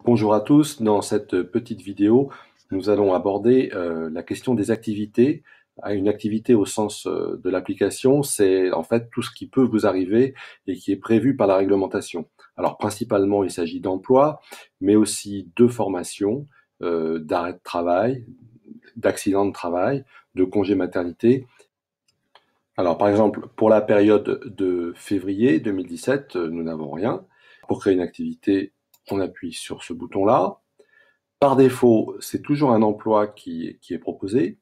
Bonjour à tous, dans cette petite vidéo, nous allons aborder la question des activités. Une activité au sens de l'application, c'est en fait tout ce qui peut vous arriver et qui est prévu par la réglementation. Alors principalement, il s'agit d'emploi, mais aussi de formation, d'arrêt de travail, d'accident de travail, de congé maternité. Alors par exemple, pour la période de février 2017, nous n'avons rien. Pour créer une activité, on appuie sur ce bouton-là. Par défaut, c'est toujours un emploi qui est proposé,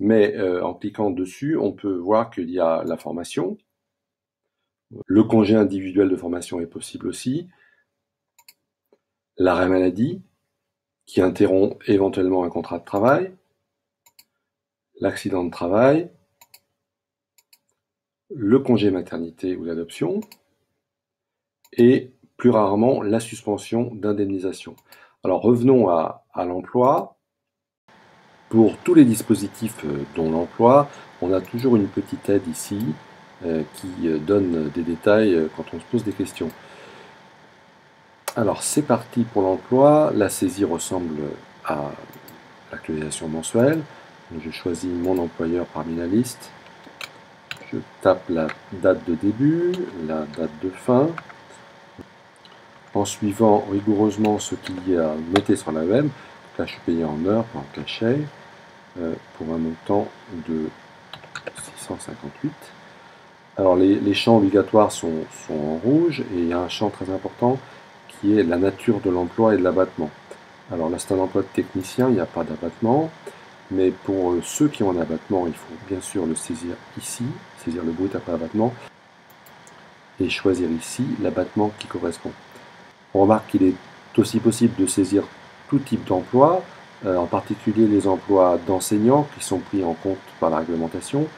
mais en cliquant dessus, on peut voir qu'il y a la formation. Le congé individuel de formation est possible aussi. L'arrêt maladie, qui interrompt éventuellement un contrat de travail. L'accident de travail. Le congé maternité ou l'adoption. Et plus rarement, la suspension d'indemnisation. Alors revenons à l'emploi. Pour tous les dispositifs dont l'emploi, on a toujours une petite aide ici qui donne des détails quand on se pose des questions. Alors c'est parti pour l'emploi. La saisie ressemble à l'actualisation mensuelle. Je choisis mon employeur parmi la liste. Je tape la date de début, la date de fin. En suivant rigoureusement ce qu'il y a noté sur la web, là je suis payé en heures, pas en cachet, pour un montant de 658. Alors les champs obligatoires sont en rouge et il y a un champ très important qui est la nature de l'emploi et de l'abattement. Alors là c'est un emploi de technicien, il n'y a pas d'abattement, mais pour ceux qui ont un abattement, il faut bien sûr le saisir ici, saisir le brut après abattement, et choisir ici l'abattement qui correspond. On remarque qu'il est aussi possible de saisir tout type d'emploi, en particulier les emplois d'enseignants qui sont pris en compte par la réglementation,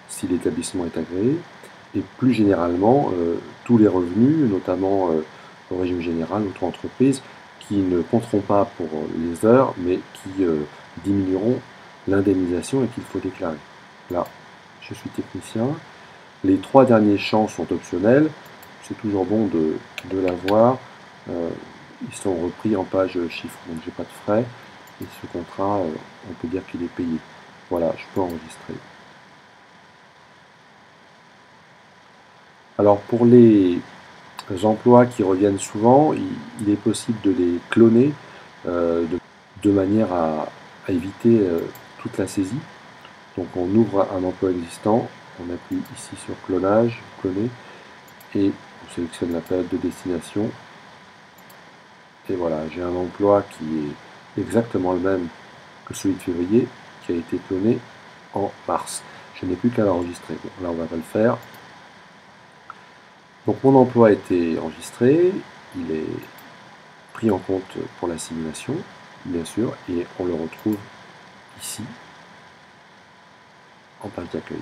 si l'établissement est agréé, et plus généralement tous les revenus, notamment au régime général, auto-entreprise, qui ne compteront pas pour les heures, mais qui diminueront l'indemnisation et qu'il faut déclarer. Là, je suis technicien. Les 3 derniers champs sont optionnels. C'est toujours bon de l'avoir. Ils sont repris en page chiffre, donc j'ai pas de frais. Et ce contrat, on peut dire qu'il est payé. Voilà, je peux enregistrer. Alors pour les emplois qui reviennent souvent, il est possible de les cloner de manière à éviter toute la saisie. Donc on ouvre un emploi existant, on appuie ici sur clonage, cloner, et on sélectionne la période de destination. Et voilà, j'ai un emploi qui est exactement le même que celui de février, qui a été cloné en mars. Je n'ai plus qu'à l'enregistrer. Bon, là on va pas le faire. Donc mon emploi a été enregistré, il est pris en compte pour la simulation, bien sûr, et on le retrouve ici, en page d'accueil.